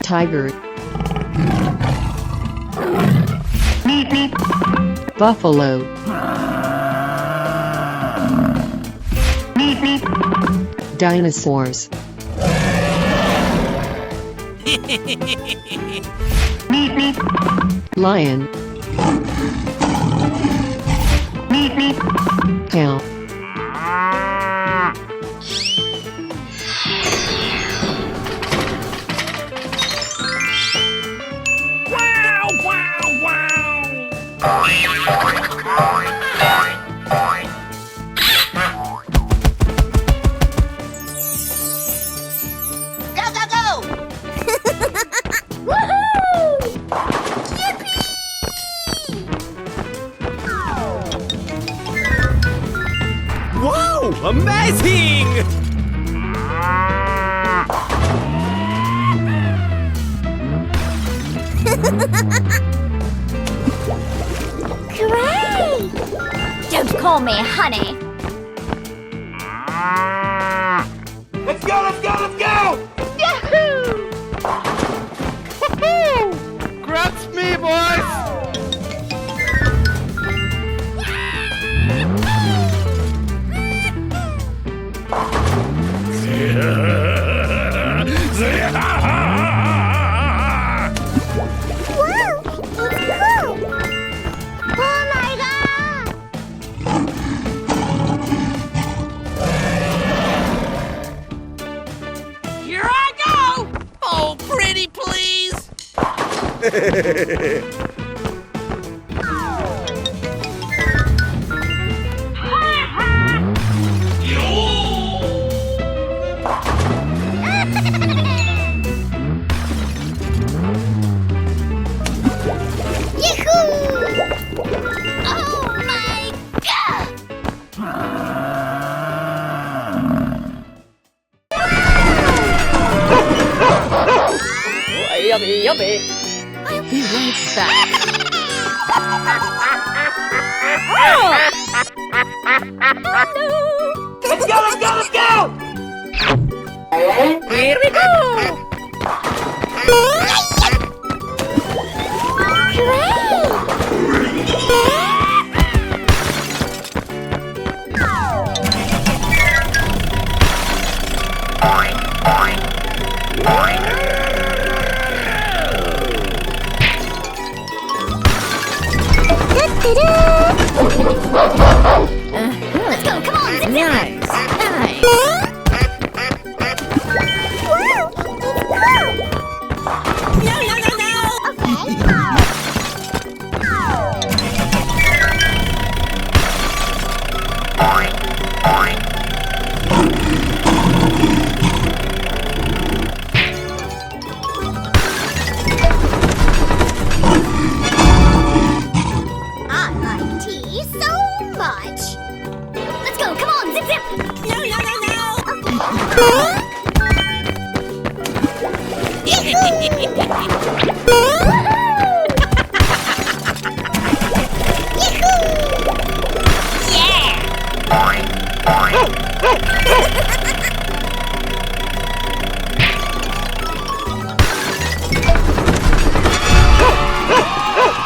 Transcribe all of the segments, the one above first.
Tiger, buffalo, dinosaurs, lion, cow, Wow! Amazing! Great! Don't call me honey. Let's go, let's go, let's go! Yahoo! Grabs me, boys! Oh my god! Here I go! Oh, pretty please! Yahoo! Oh my god! Yummy, yummy! be right back. Let's go, let's go, let's go! Here we go! Let's go, come on, zip, zip. Nice. Nice. I like tea so much. Let's go, come on, zip, zip.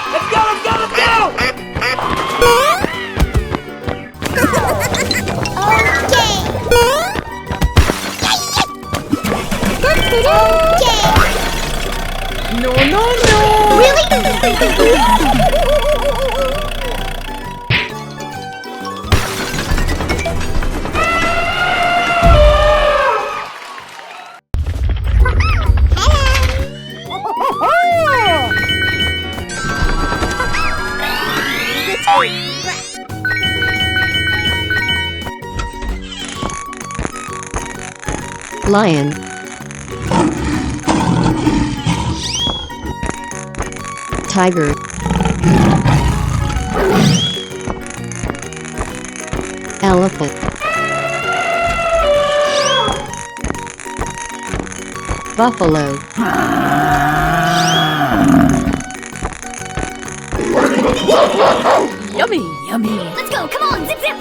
Let's go, let's go, let's go! No, no, no. Lion, tiger, elephant, buffalo, Yummy, yummy. Let's go, come on, zip zip!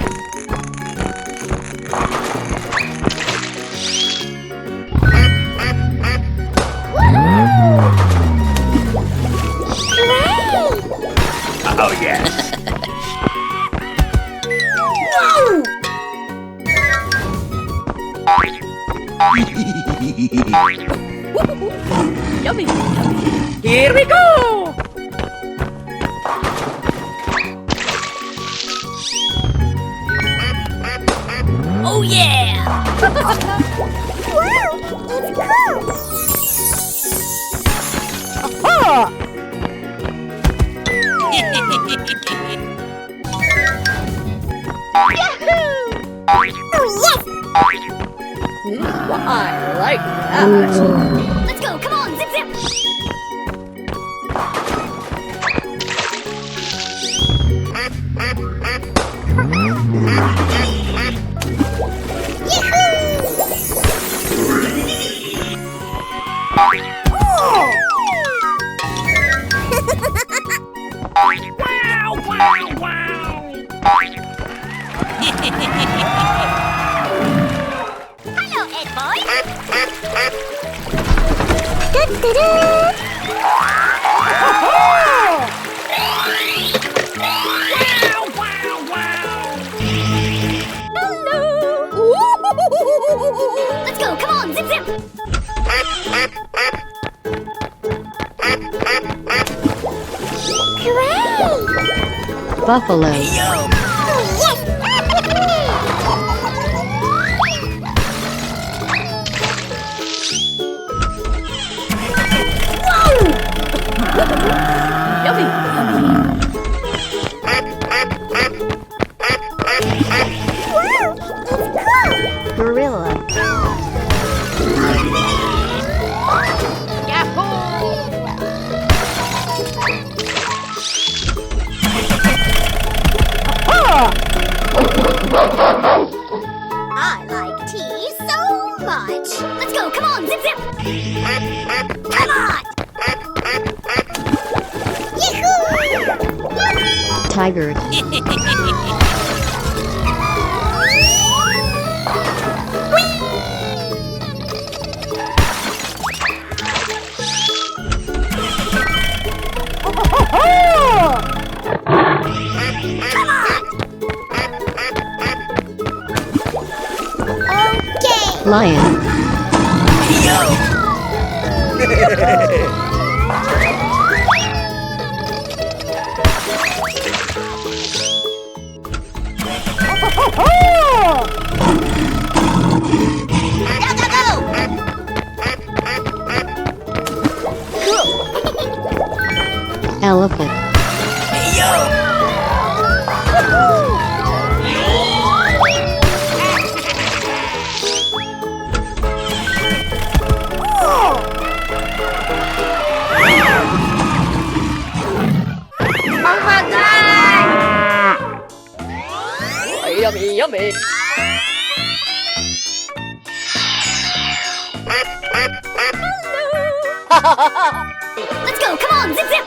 Oh, yes. Whoa! Yummy, yummy. Here we go! Oh yeah! Wow, it's cool! Oh yes! I like that. Let's go, come on, zip zip! Wow, wow, wow. Hello, Ed boy! Wow, wow, wow. Hello! Let's go, come on, zip zip! Hooray! Buffalo. Oh yes! Yummy, yummy. Wow, it's cool! Gorilla. I like tea so much. Let's go, come on, zip zip. Come on. Yahoo! Tiger. Come on. Okay. Lion. Elephant. Yummy, yummy. Let's go, come on, zip zip.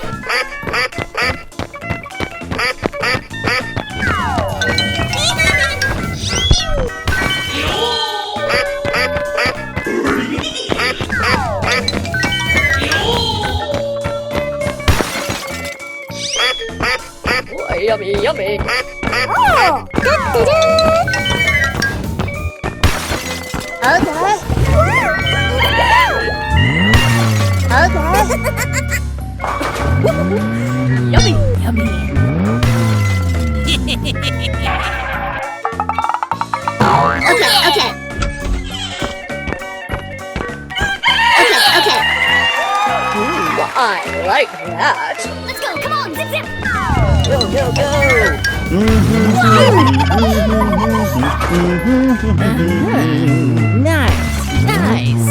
Yummy, yummy. Oh, Yummy, yummy. Okay. Ooh, I like that. Let's go, come on, zip zip. Go, go, go. Nice, nice.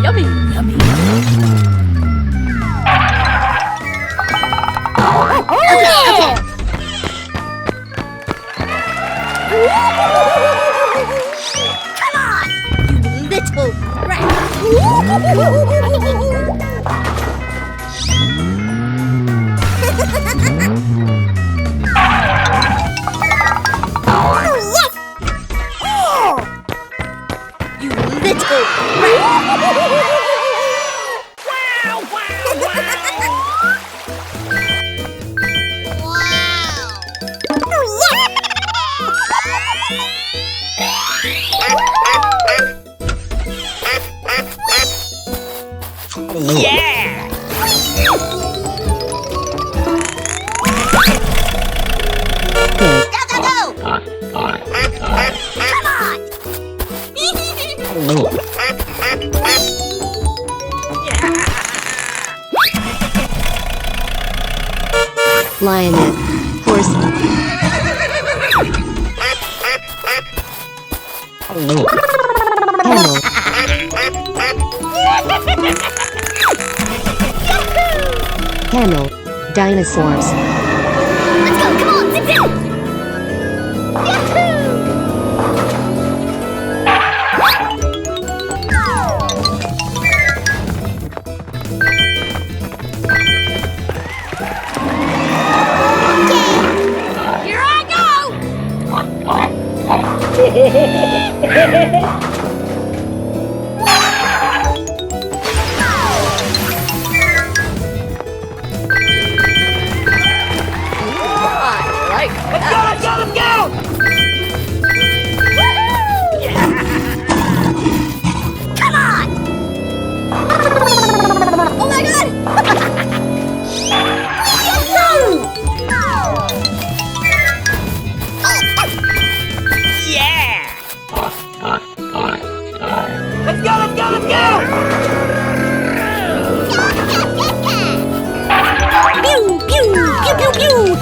Yummy, yummy. Come on! You little rat! Oh, yes! Oh! You little rat! Wow, wow, wow! Yeah! Go, go, go! Come on! Lioness. Horse. Camel. Camel. Dinosaurs. Let's go, come on, zip, zip! Yahoo! Here I Let's go, let's go, let's go! Come on! Oh my god! Yeah! Let's go, let's go, let's go! Pew, pew, pew, pew, pew!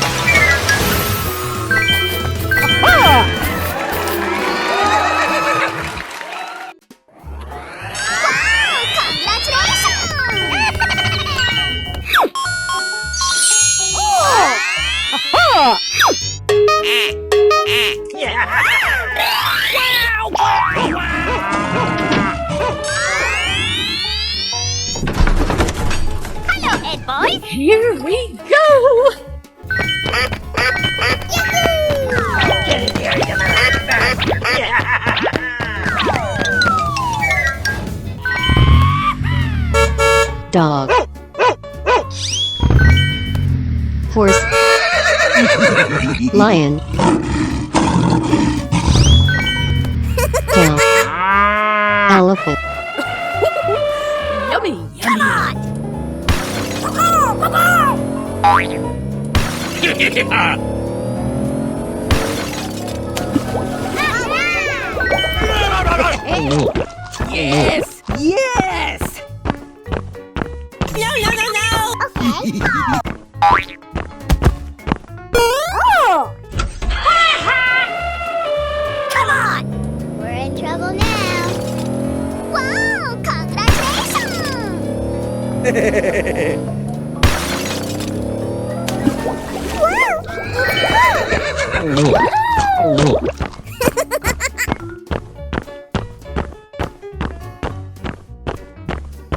Hello, Ed boys! Here we go! Get in here, you Dog. Horse. Lion. Cow. Elephant. Yummy, Come yummy. on! Yes, yes! No, no, no, no! Okay. Oh! Come on! We're in trouble now. Wow! Congratulations!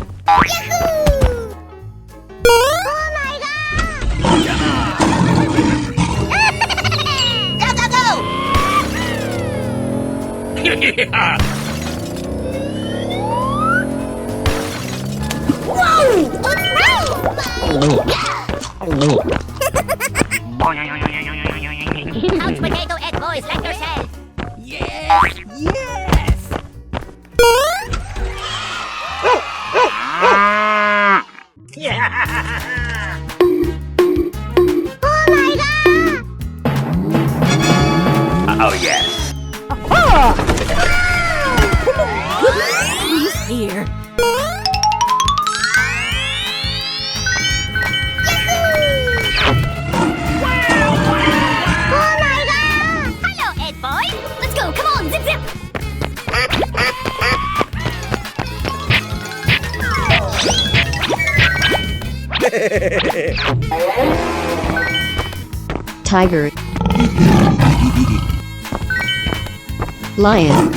Yahoo! Oh my god! Go, go, go! Whoa! Couch potato egg boys, like yourself! Yes, yes! Oh my god! Oh, yes. Who's here? Oh my god! Hello, Ed boy! Let's go, come on, zip zip! Tiger. Lion.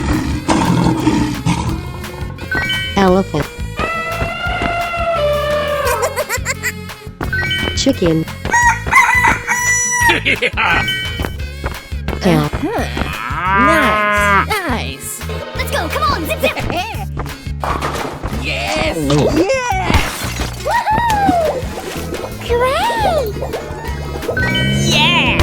Elephant. Chicken. Cow. Nice, nice. Let's go, come on, zip zip! Yes, yes, Woohoo! Great! yeah.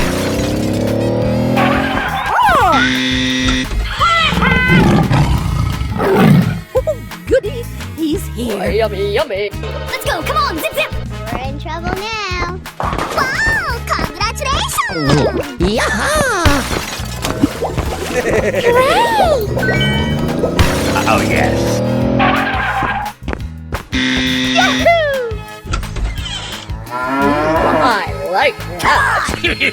Goody, he's here. Yummy, yummy. Let's go, come on, zip zip! We're in trouble now. Wow, congratulations! Yaha! Great! Oh, yes. Yahoo! I like that. Yahoo!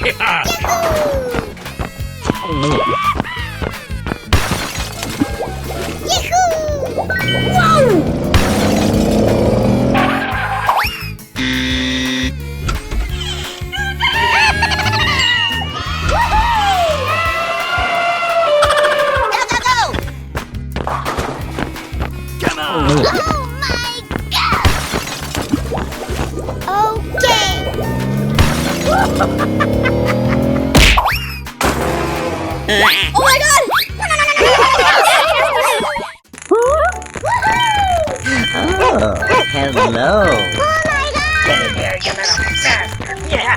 Whoa! Come on. Oh my god! Okay! Oh my god! Oh, hello. Oh my god! Get in here, you little bastard. Yeah.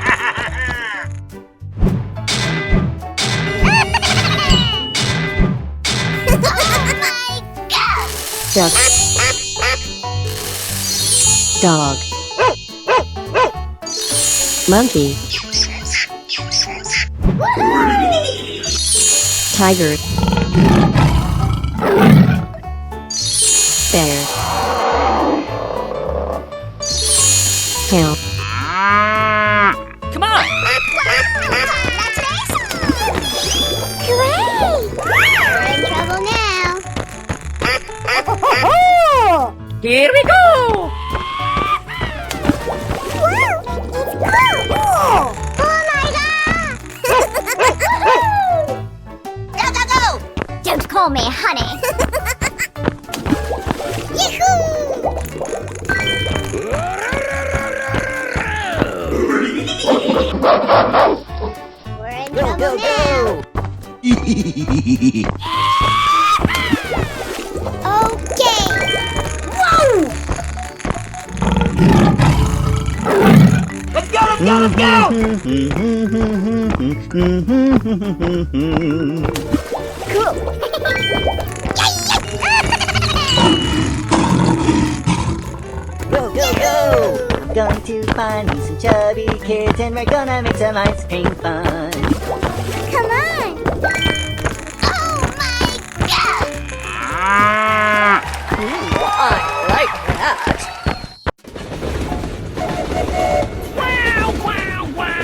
Oh my god! Duck. Dog. Monkey. Tiger. Bear. Cow. Come on. Great! We're in trouble now. Here we go. It's cool! Oh my god! Go! Don't call me honey! We're in trouble now. Okay. Whoa! Let's go, let's go, let's go. Go, go, go! I'm going to find me some chubby kids and we're gonna make some ice cream fun. Come on! Oh my god! I like that. Wow, wow, wow.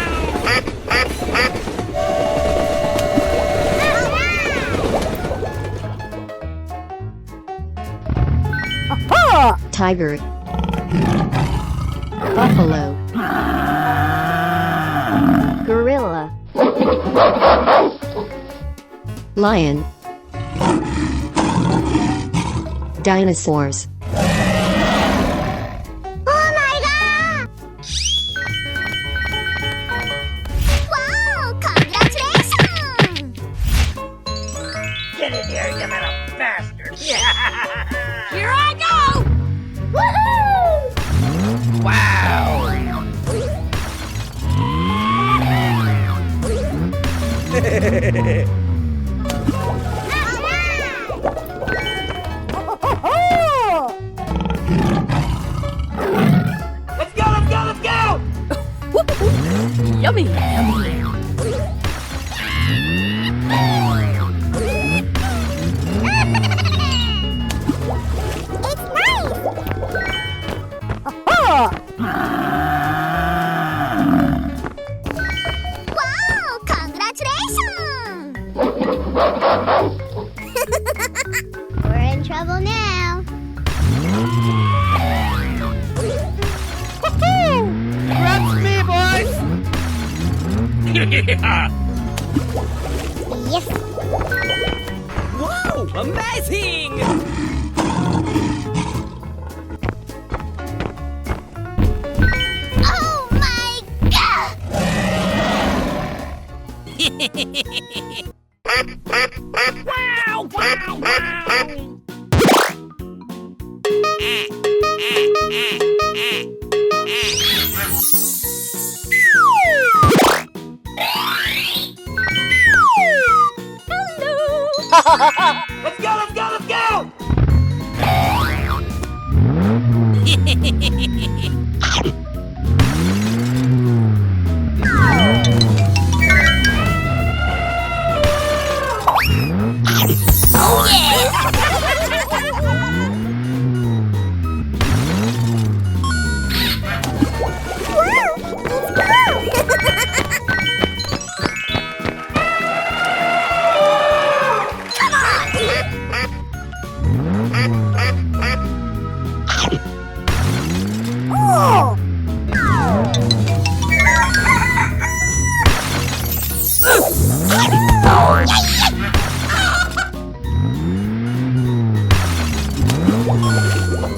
Tiger. Buffalo. Gorilla. Lion. Dinosaurs. Oh my god! Wow! Congratulations! Get in here, you little bastard. Yeah. Here I go. Woohoo! Wow. Let's go, let's go, let's go. Yummy, yummy. It's nice! Wow! Congratulations! We're in trouble now. That's me, boys. Yeah. Yes. Amazing! Oh my god! Wow! Wow! Wow! Let's go, let's go, let's go!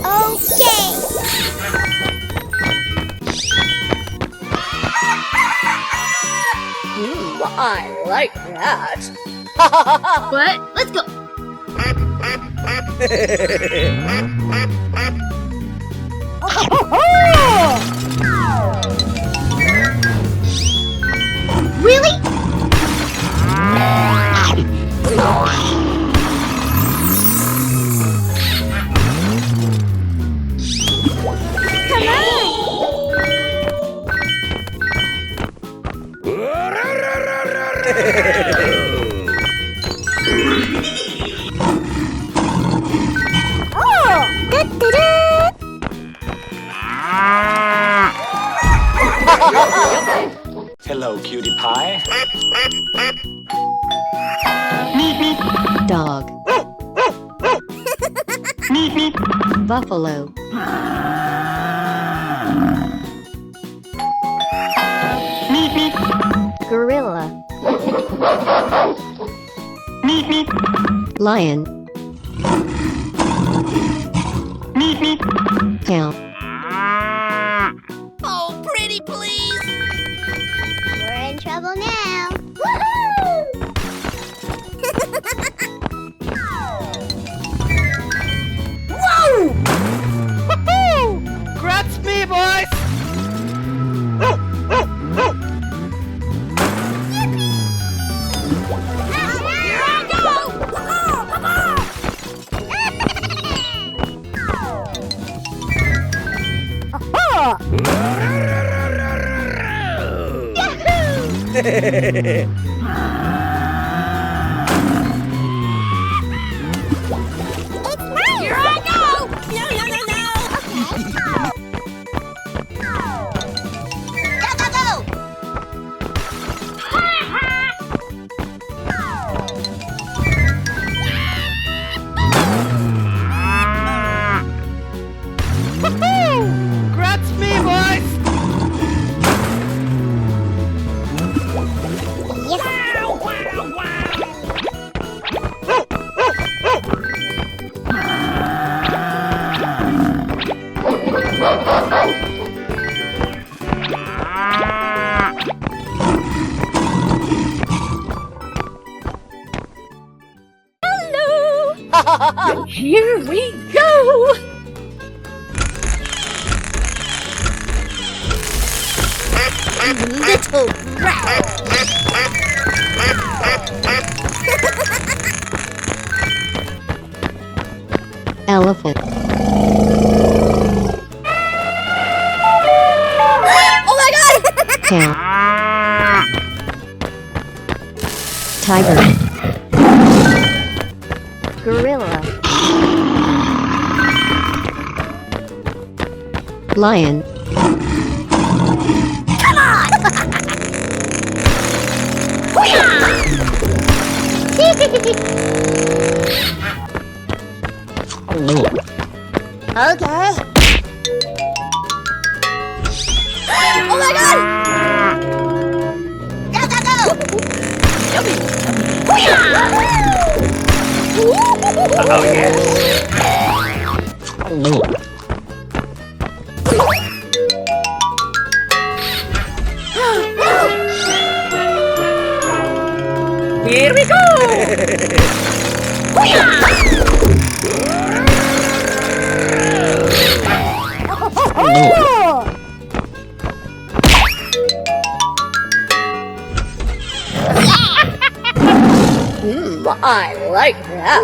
Oh yeah! I like that. What? Let's go. Really? Come Hello, cutie pie. Dog. Buffalo. Gorilla. Lion. Cow. Oh, pretty please! We're in trouble now. Grabs me, boys! Here I Here I go! No, no, no, no! Go, go, go! Grabs me, boys! Wow, wow, wow! Here we go! Little rat! Elephant. Oh my god! Cow. Tiger. Gorilla. Lion. Come on! Okay. Oh my god! Go, go, go! Oh yes. Here we go! I like that.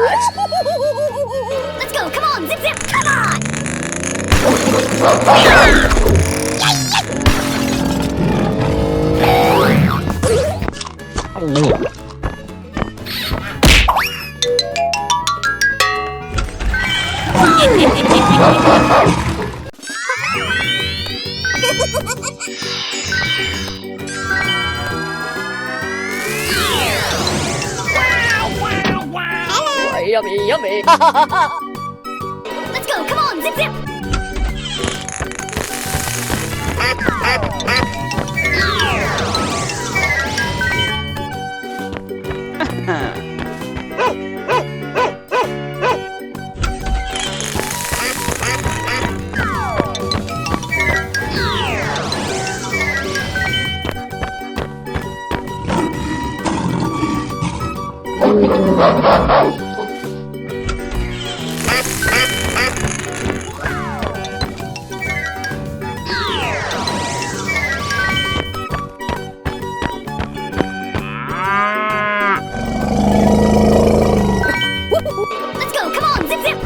Let's go, come on, zip zip, come on! Yummy, yummy. Let's go, come on, zip zip! Let's go, come on, zip zip!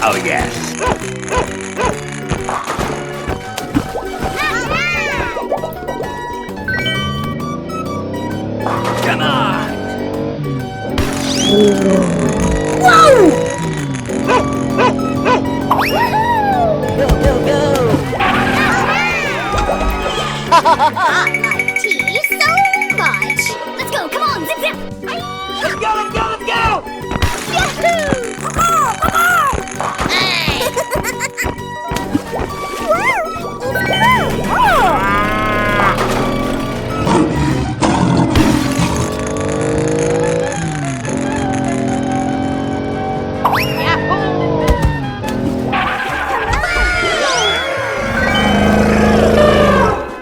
Oh yes. Come on. Go, go, go!